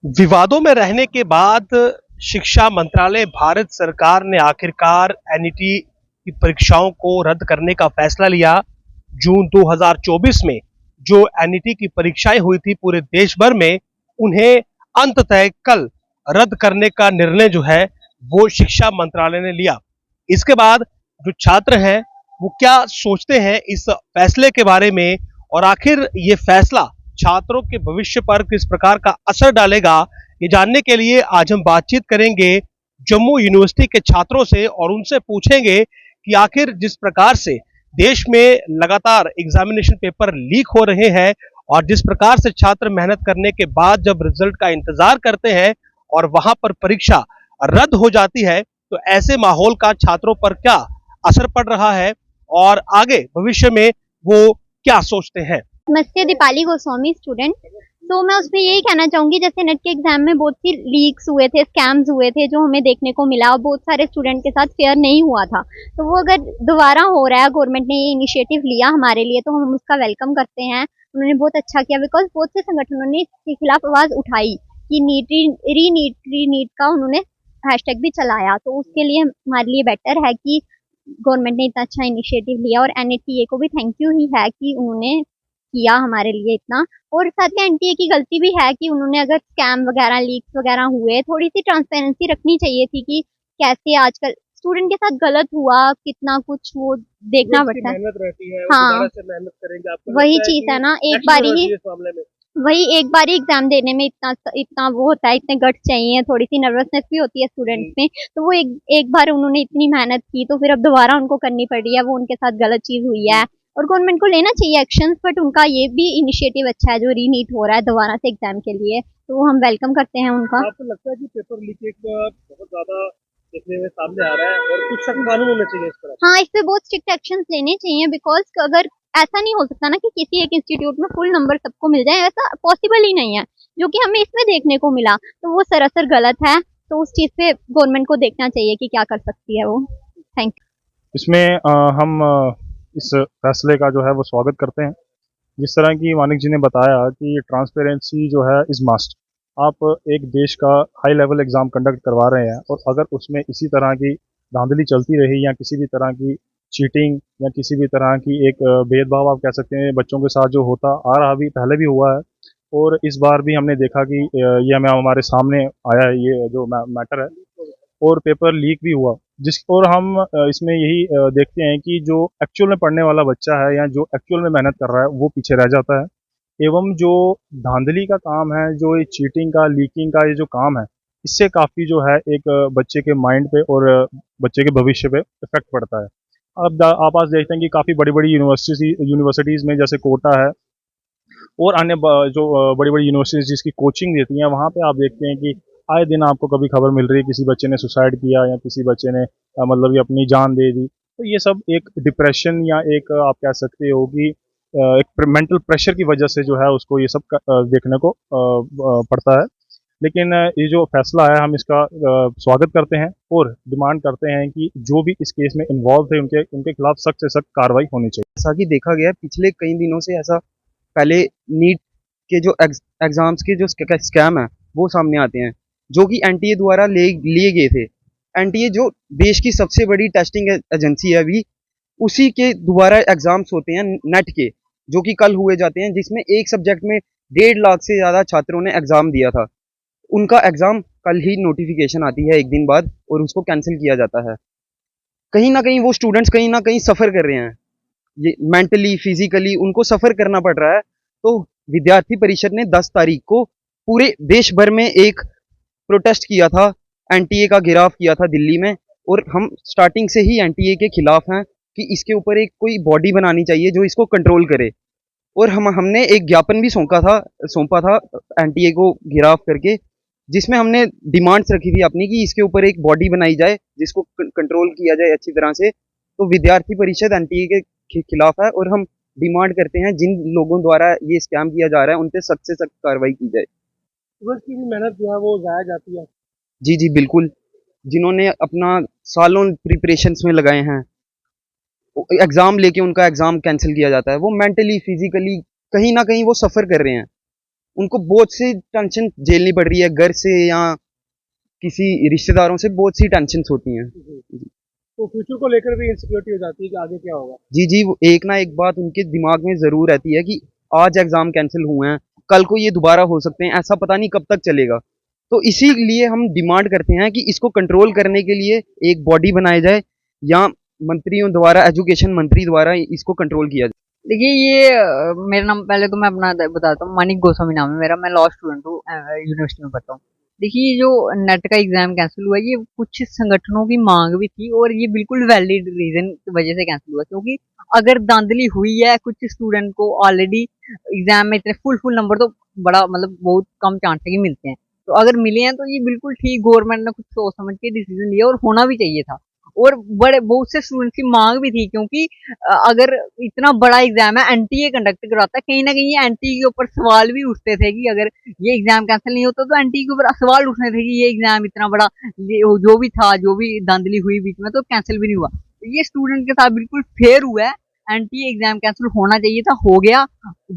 विवादों में रहने के बाद शिक्षा मंत्रालय भारत सरकार ने आखिरकार एनईटी की परीक्षाओं को रद्द करने का फैसला लिया। जून 2024 में जो एनईटी की परीक्षाएं हुई थी पूरे देश भर में, उन्हें अंततः कल रद्द करने का निर्णय जो है वो शिक्षा मंत्रालय ने लिया। इसके बाद जो छात्र हैं वो क्या सोचते हैं इस फैसले के बारे में, और आखिर ये फैसला छात्रों के भविष्य पर किस प्रकार का असर डालेगा, ये जानने के लिए आज हम बातचीत करेंगे जम्मू यूनिवर्सिटी के छात्रों से और उनसे पूछेंगे कि आखिर जिस प्रकार से देश में लगातार एग्जामिनेशन पेपर लीक हो रहे हैं और जिस प्रकार से छात्र मेहनत करने के बाद जब रिजल्ट का इंतजार करते हैं और वहां पर परीक्षा रद्द हो जाती है, तो ऐसे माहौल का छात्रों पर क्या असर पड़ रहा है और आगे भविष्य में वो क्या सोचते हैं। नमस्ते, दीपाली गोस्वामी स्टूडेंट। तो मैं उसमें यही कहना चाहूंगी, जैसे नेट के एग्जाम में बहुत सी लीक्स हुए थे, स्कैम्स हुए थे जो हमें देखने को मिला और बहुत सारे स्टूडेंट के साथ फेयर नहीं हुआ था। तो वो अगर दोबारा हो रहा है, गवर्नमेंट ने ये इनिशिएटिव लिया हमारे लिए, तो हम उसका वेलकम करते हैं। उन्होंने बहुत अच्छा किया बिकॉज बहुत से संगठनों ने इसके खिलाफ आवाज उठाई कि री नीट का उन्होंने हैशटैग भी चलाया। तो उसके लिए हमारे लिए बेटर है कि गवर्नमेंट ने इतना अच्छा इनिशिएटिव लिया, और एनएटीए को भी थैंक यू ही है कि उन्होंने किया हमारे लिए इतना। और साथ में एनटीए की गलती भी है कि उन्होंने अगर स्कैम वगैरह लीक्स वगैरह हुए, थोड़ी सी ट्रांसपेरेंसी रखनी चाहिए थी कि कैसे आजकल स्टूडेंट के साथ गलत हुआ, कितना कुछ वो देखना पड़ता है। मेहनत रहती है, हाँ, दोबारा से मेहनत करेंगे, आपको वही लगता है चीज है कि ना, एक्शन होना चाहिए इस मामले में। एक बार ही एग्जाम देने में इतना इतना वो होता है, इतने गट चाहिए, थोड़ी सी नर्वसनेस भी होती है स्टूडेंट्स में। तो वो एक बार उन्होंने इतनी मेहनत की, तो फिर अब दोबारा उनको करनी पड़ रही है, वो उनके साथ गलत चीज हुई है। और गवर्नमेंट को लेना चाहिए एक्शंस, बट उनका ये भी इनिशिएटिव अच्छा है जो रीनीट हो रहा है दोबारा से एग्जाम के लिए, तो वो हम वेलकम करते हैं उनका। आपको लगता है कि पेपर लीकेज बहुत ज्यादा देखने में सामने आ रहा है और कुछ सख्त कानून होने चाहिए इस पर? हाँ, इस पे बहुत स्ट्रिक्ट एक्शन लेने चाहिए बिकॉज अगर ऐसा नहीं हो सकता ना कि किसी एक इंस्टीट्यूट में फुल नंबर सबको मिल जाए, ऐसा पॉसिबल ही नहीं है, जो कि हमें इसमें देखने को मिला। तो वो सरासर गलत है, तो उस चीज पे गवर्नमेंट को देखना चाहिए कि क्या कर सकती है वो। Thank you. इसमें हम इस फैसले का जो है वो स्वागत करते हैं। जिस तरह की मानिक जी ने बताया कि ट्रांसपेरेंसी जो है इज़ मस्ट। आप एक देश का हाई लेवल एग्ज़ाम कंडक्ट करवा रहे हैं और अगर उसमें इसी तरह की धांधली चलती रही या किसी भी तरह की चीटिंग या किसी भी तरह की एक भेदभाव आप कह सकते हैं बच्चों के साथ जो होता आ रहा, भी पहले भी हुआ है और इस बार भी हमने देखा कि ये हमें हमारे सामने आया है, ये जो मैटर है, और पेपर लीक भी हुआ। जिस और हम इसमें यही देखते हैं कि जो एक्चुअल में पढ़ने वाला बच्चा है या जो एक्चुअल में मेहनत कर रहा है वो पीछे रह जाता है, एवं जो धांधली का काम है, जो ये चीटिंग का, लीकिंग का ये जो काम है, इससे काफ़ी जो है एक बच्चे के माइंड पे और बच्चे के भविष्य पे इफेक्ट पड़ता है। अब आप आज देखते हैं कि काफ़ी बड़ी बड़ी यूनिवर्सिटीज़ में जैसे कोटा है और अन्य जो बड़ी बड़ी यूनिवर्सिटीज़ जिसकी कोचिंग देती हैं, वहाँ पे आप देखते हैं कि आए दिन आपको कभी खबर मिल रही है किसी बच्चे ने सुसाइड किया या किसी बच्चे ने मतलब कि अपनी जान दे दी। तो ये सब एक डिप्रेशन या एक आप कह सकते हो कि एक मेंटल प्रेशर की वजह से जो है उसको ये सब देखने को पड़ता है। लेकिन ये जो फैसला है हम इसका स्वागत करते हैं और डिमांड करते हैं कि जो भी इस केस में इन्वॉल्व थे उनके उनके खिलाफ सख्त से सख्त कार्रवाई होनी चाहिए। जैसा कि देखा गया है पिछले कई दिनों से, ऐसा पहले नीट के जो एग्जाम्स के जो स्कैम है वो सामने आते हैं, जो कि एनटीए द्वारा लिए गए थे। एनटीए जो देश की सबसे बड़ी टेस्टिंग एजेंसी है अभी, उसी के दोबारा एग्जाम्स होते हैं नेट के, जो कि कल हुए जाते हैं, जिसमें एक सब्जेक्ट में 1.5 लाख से ज़्यादा छात्रों ने एग्जाम दिया था। उनका एग्जाम कल ही नोटिफिकेशन आती है एक दिन बाद और उसको कैंसिल किया जाता है। कहीं ना कहीं वो स्टूडेंट्स कहीं ना कहीं सफ़र कर रहे हैं, ये मेंटली फिजिकली उनको सफ़र करना पड़ रहा है। तो विद्यार्थी परिषद ने 10 तारीख को पूरे देश भर में एक प्रोटेस्ट किया था, एनटीए का घेराव किया था दिल्ली में, और हम स्टार्टिंग से ही एनटीए के खिलाफ हैं कि इसके ऊपर एक कोई बॉडी बनानी चाहिए जो इसको कंट्रोल करे। और हमने एक ज्ञापन भी सौंपा था एनटीए को घेराव करके, जिसमें हमने डिमांड्स रखी थी अपनी कि इसके ऊपर एक बॉडी बनाई जाए जिसको कंट्रोल किया जाए अच्छी तरह से। तो विद्यार्थी परिषद एनटीए के खिलाफ है और हम डिमांड करते हैं जिन लोगों द्वारा ये स्कैम किया जा रहा है उन पे सख्त से सख्त कार्रवाई की जाए। स्टूडेंट की भी मेहनत जो है वो जाया जाती है। जी जी बिल्कुल, जिन्होंने अपना सालों प्रिपरेशंस में लगाए हैं, एग्जाम लेके उनका एग्जाम कैंसिल किया जाता है, वो मेंटली फिजिकली कहीं ना कहीं वो सफ़र कर रहे हैं। उनको बहुत सी टेंशन झेलनी पड़ रही है, घर से या किसी रिश्तेदारों से बहुत सी टेंशन होती हैं। तो फ्यूचर को लेकर भी इनसिक्योरिटी हो जाती है कि आगे क्या होगा। जी जी, वो एक ना एक बात उनके दिमाग में जरूर रहती है कि आज एग्जाम कैंसिल हुए हैं, कल को ये दोबारा हो सकते हैं, ऐसा पता नहीं कब तक चलेगा। तो इसीलिए हम डिमांड करते हैं कि इसको कंट्रोल करने के लिए एक बॉडी बनाई जाए या मंत्रियों द्वारा, एजुकेशन मंत्री द्वारा इसको कंट्रोल किया जाए। देखिए ये मेरा नाम, पहले तो मैं अपना बताता हूँ, मानिक गोस्वामी नाम है मेरा, मैं लॉ स्टूडेंट हूँ, यूनिवर्सिटी में पढ़ता हूँ। देखिए ये जो नेट का एग्जाम कैंसिल हुआ, ये कुछ संगठनों की मांग भी थी और ये बिल्कुल वैलिड रीजन की वजह से कैंसिल हुआ, क्योंकि अगर धांधली हुई है, कुछ स्टूडेंट को ऑलरेडी एग्जाम में इतने फुल नंबर तो बड़ा मतलब बहुत कम चांस है कि मिलते हैं, तो अगर मिले हैं तो ये बिल्कुल ठीक, गवर्नमेंट ने कुछ सोच समझ के डिसीजन लिया और होना भी चाहिए था। और बड़े बहुत से स्टूडेंट्स की मांग भी थी, क्योंकि अगर इतना बड़ा एग्जाम है, एनटीए कंडक्ट करवाता है, कहीं ना कहीं एनटीए के ऊपर सवाल भी उठते थे कि अगर ये एग्जाम कैंसिल नहीं होता तो एनटीए के ऊपर सवाल उठने थे कि ये एग्जाम इतना बड़ा, जो भी था, जो भी धांधली हुई बीच में, तो कैंसिल भी नहीं हुआ। ये स्टूडेंट के साथ बिल्कुल फेयर हुआ है, एनटीए एग्जाम कैंसिल होना चाहिए था, हो गया।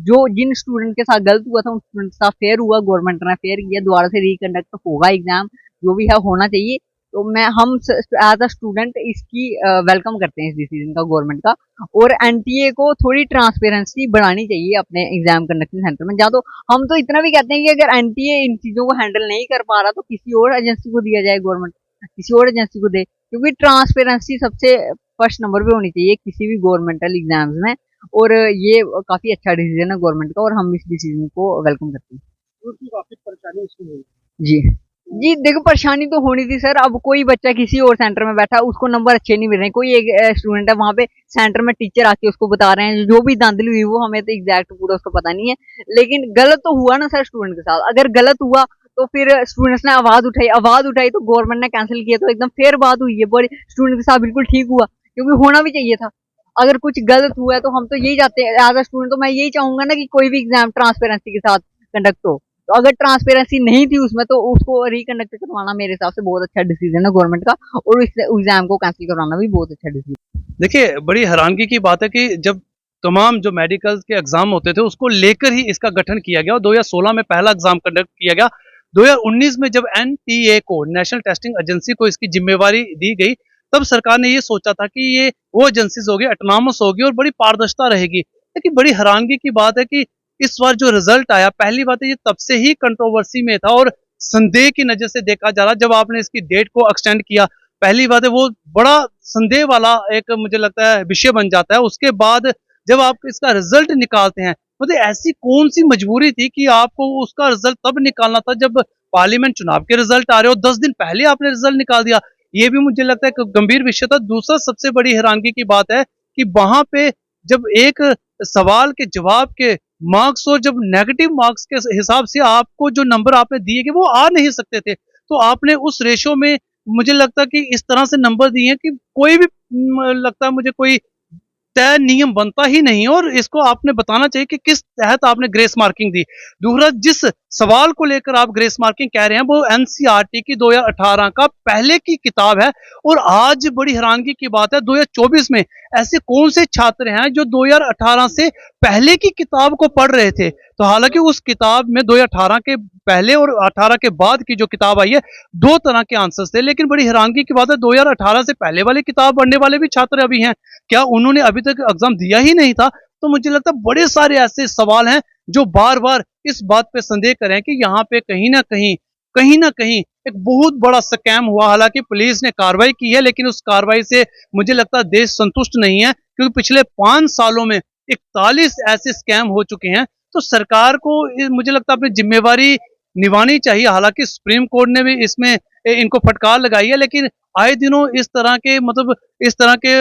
जो जिन स्टूडेंट के साथ गलत हुआ था उन स्टूडेंट के साथ फेयर हुआ, गवर्नमेंट ने फेयर किया, दोबारा से रिकंडक्ट होगा एग्जाम, जो भी है होना चाहिए। तो हम एज अ स्टूडेंट इसकी वेलकम करते हैं, इस डिसीजन का गवर्नमेंट का। और एनटीए को थोड़ी ट्रांसपेरेंसी बढ़ानी चाहिए अपने एग्जाम कंडक्टिंग सेंटर में। जहाँ तो हम तो इतना भी कहते हैं कि अगर एनटीए इन चीजों को हैंडल नहीं कर पा रहा तो किसी और एजेंसी को दिया जाए, गवर्नमेंट किसी और एजेंसी को दे, क्योंकि ट्रांसपेरेंसी सबसे फर्स्ट नंबर पे होनी चाहिए किसी भी गवर्नमेंटल एग्जाम्स में। और ये काफी अच्छा डिसीजन है गवर्नमेंट का और हम इस डिसीजन को वेलकम करते हैं। काफी परेशानी इसमें हुई। जी जी, देखो परेशानी तो होनी थी सर। अब कोई बच्चा किसी और सेंटर में बैठा, उसको नंबर अच्छे नहीं मिल रहे, कोई एक स्टूडेंट है वहां पे सेंटर में, टीचर आके उसको बता रहे हैं जो भी धांधली हुई, वो हमें तो एग्जैक्ट पूरा उसको पता नहीं है, लेकिन गलत तो हुआ ना सर स्टूडेंट के साथ। अगर गलत हुआ तो फिर स्टूडेंट्स ने आवाज उठाई तो गवर्नमेंट ने कैंसिल किया, तो एकदम फेयर बात हुई है, बड़ी स्टूडेंट के साथ बिल्कुल ठीक हुआ, क्योंकि होना भी चाहिए था। अगर कुछ गलत हुआ है तो हम तो यही चाहते हैं एज अ स्टूडेंट, तो मैं यही चाहूंगा ना कि कोई भी एग्जाम ट्रांसपेरेंसी के साथ कंडक्ट हो। तो अगर ट्रांसपेरेंसी नहीं थी उसमें तो उसको रिकंडक्ट करवाना मेरे हिसाब से बहुत अच्छा डिसीजन है गवर्नमेंट का, और इस एग्जाम को कैंसिल करवाना भी बहुत अच्छा डिसीजन। देखिए बड़ी हैरानगी की बात है कि जब तमाम जो मेडिकल के एग्जाम होते थे उसको लेकर ही इसका गठन किया गया और 2016 में पहला एग्जाम कंडक्ट किया गया। 2019 में जब एनटीए को, नेशनल टेस्टिंग एजेंसी को इसकी जिम्मेवारी दी गई, तब सरकार ने ये सोचा था कि ये वो एजेंसीज होगी, ऑटोनॉमस होगी और बड़ी पारदर्शिता रहेगी। लेकिन बड़ी हैरानगी की बात है कि इस बार जो रिजल्ट आया, पहली बात है ये तब से ही कंट्रोवर्सी में था और संदेह की नजर से देखा जा रहा। जब आपने इसकी डेट को एक्सटेंड किया, पहली बात है वो बड़ा संदेह वाला एक मुझे लगता है विषय बन जाता है। उसके बाद जब आप इसका रिजल्ट निकालते हैं, मतलब ऐसी कौन सी मजबूरी थी कि आपको उसका रिजल्ट तब निकालना था जब पार्लियामेंट चुनाव के रिजल्ट आ रहे हो, 10 दिन पहले आपने रिजल्ट निकाल दिया। ये भी मुझे लगता है एक गंभीर विषय था। दूसरा सबसे बड़ी हैरानगी की बात है कि वहां पे जब एक सवाल के जवाब के मार्क्स और जब नेगेटिव मार्क्स के हिसाब से आपको जो नंबर आपने दिए कि वो आ नहीं सकते थे, तो आपने उस रेशो में मुझे लगता है कि इस तरह से नंबर दिए कि कोई भी लगता है मुझे कोई तय नियम बनता ही नहीं और इसको आपने बताना चाहिए कि किस तहत आपने ग्रेस मार्किंग दी। दूसरा, जिस सवाल को लेकर आप ग्रेस मार्किंग कह रहे हैं वो एनसीईआरटी की 2018 का पहले की किताब है और आज बड़ी हैरानगी की बात है 2024 में ऐसे कौन से छात्र हैं जो 2018 से पहले की किताब को पढ़ रहे थे। तो हालांकि उस किताब में 2018 के पहले और 18 के बाद की जो किताब आई है, दो तरह के आंसर्स थे। लेकिन बड़ी हैरानगी की बात है 2018 से पहले वाली किताब पढ़ने वाले भी छात्र अभी हैं। क्या उन्होंने अभी तक एग्जाम दिया ही नहीं था? तो मुझे लगता है बड़े सारे ऐसे सवाल हैं जो बार बार इस बात पे संदेह करें कि यहाँ पे कहीं ना कहीं एक बहुत बड़ा स्कैम हुआ। हालांकि पुलिस ने कार्रवाई की है, लेकिन उस कार्रवाई से मुझे लगता है देश संतुष्ट नहीं है, क्योंकि पिछले 5 सालों में 41 ऐसे स्कैम हो चुके हैं। तो सरकार को मुझे लगता है अपनी जिम्मेवारी निभानी चाहिए। हालांकि सुप्रीम कोर्ट ने भी इसमें इनको फटकार लगाई है, लेकिन आए दिनों इस तरह के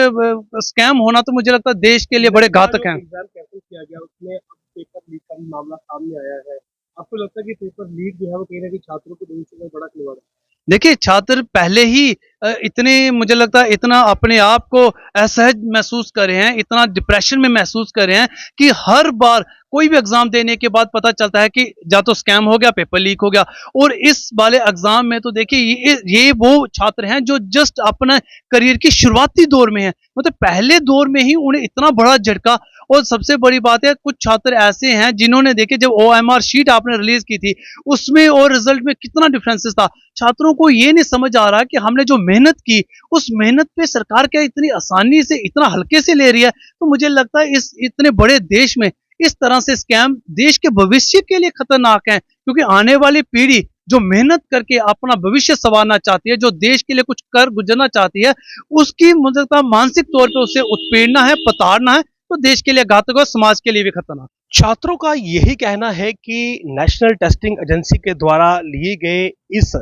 स्कैम होना तो मुझे लगता है देश के लिए बड़े घातक हैं। एग्जाम कैंसिल किया गया, उसमें अब पेपर लीक का मामला सामने आया है। आपको लगता है कि पेपर लीक जो है वो कहीं ना कहीं छात्रों को भविष्य में बड़ा खिलवाड़ है? देखिए, छात्र पहले ही इतने मुझे लगता है इतना अपने आप को असहज महसूस कर रहे हैं, इतना डिप्रेशन में महसूस कर रहे हैं कि हर बार कोई भी एग्जाम देने के बाद पता चलता है कि या तो स्कैम हो गया, पेपर लीक हो गया। और इस वाले एग्जाम में तो देखिए ये वो छात्र हैं जो जस्ट अपना करियर की शुरुआती दौर में हैं, मतलब पहले दौर में ही उन्हें इतना बड़ा झटका। और सबसे बड़ी बात है, कुछ छात्र ऐसे हैं जिन्होंने देखे जब OMR शीट आपने रिलीज की थी उसमें और रिजल्ट में कितना डिफरेंसेस था। छात्रों को ये नहीं समझ आ रहा कि हमने जो मेहनत की उस मेहनत पे सरकार क्या इतनी आसानी से इतना हल्के से ले रही है। तो मुझे लगता है इस इतने बड़े देश में इस तरह से स्कैम देश के भविष्य के लिए खतरनाक है, क्योंकि आने वाली पीढ़ी जो मेहनत करके अपना भविष्य संवारना चाहती है, जो देश के लिए कुछ कर गुजरना चाहती है, उसकी मुझे लगता है मानसिक तौर पे उसे उत्पीड़ना है, प्रताड़ना है, तो देश के लिए घातक और समाज के लिए भी खतरनाक। छात्रों का यही कहना है कि नेशनल टेस्टिंग एजेंसी के द्वारा लिए गए इस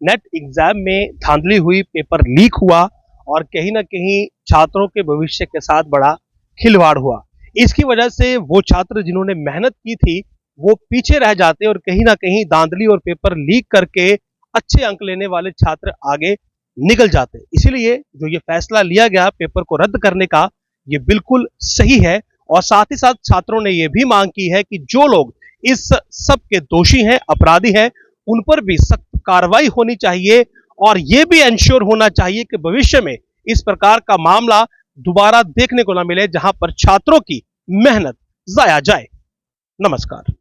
नेट एग्जाम में धांधली हुई, पेपर लीक हुआ और कहीं ना कहीं छात्रों के भविष्य के साथ बड़ा खिलवाड़ हुआ। इसकी वजह से वो छात्र जिन्होंने मेहनत की थी वो पीछे रह जाते और कहीं ना कहीं धांधली और पेपर लीक करके अच्छे अंक लेने वाले छात्र आगे निकल जाते। इसीलिए जो ये फैसला लिया गया पेपर को रद्द करने का, ये बिल्कुल सही है। और साथ ही साथ छात्रों ने यह भी मांग की है कि जो लोग इस सब के दोषी हैं, अपराधी हैं, उन पर भी सख्त कार्रवाई होनी चाहिए और यह भी इंश्योर होना चाहिए कि भविष्य में इस प्रकार का मामला दोबारा देखने को ना मिले जहां पर छात्रों की मेहनत जाया जाए। नमस्कार।